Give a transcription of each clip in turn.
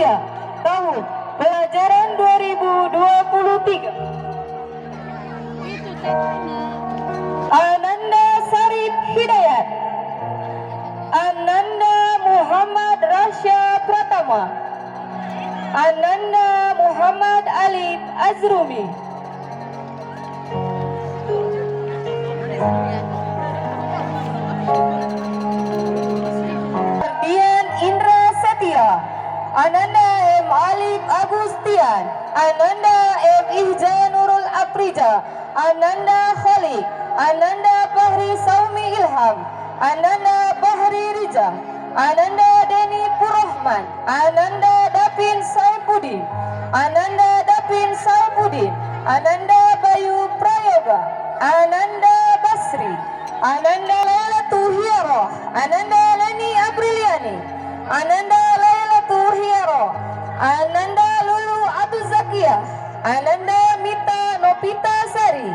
Ulia tahun pelajaran 2023. Ananda Sarif Hidayat, Ananda Muhammad Rasya Pratama, Ananda Muhammad Alif Azrumi. Dian Indra Setia, Ananda M. Alif Agustian, Ananda M. Ihja Nurul Aprija, Ananda Khalid, Ananda Bahri Saumi Ilham, Ananda Bahri Rija, Ananda Deni Purrahman, Ananda Dapin Saipudin, Ananda Dapin Saipudin, Ananda Bayu Prayoga, Ananda Basri, Ananda Lailatu Hiaro, Ananda Leni Apriliani, Ananda Lailatu Hiaro, Ananda Lulu Abdul Zakia, Ananda Mita Nopita Sari,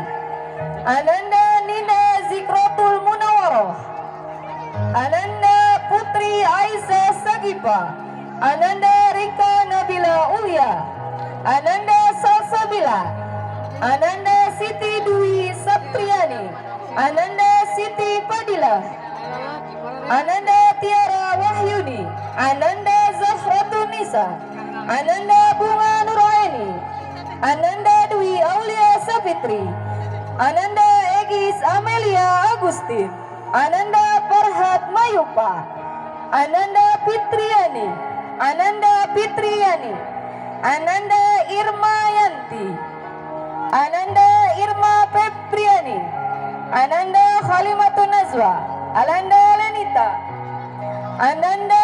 Ananda Nina Zikrotul Munawaroh, Ananda Putri Aisyah Sagipa, Ananda Rika Nabila Ulia, Ananda Salsabila, Ananda Siti Dwi Sapriani, Ananda Siti Padila, Ananda Tiara Wahyuni, Ananda Zahratun Nisa, Ananda Bunga Nuraini, Ananda Dwi Aulia Sapitri, Ananda Egis Amelia Agustin, Ananda Farhat Mayupa, Ananda Fitriani, Ananda Fitriani, Ananda Irma Yanti, Ananda Irma Febriani, Ananda Khalimatun Nazwa, Ananda Lenita, Ananda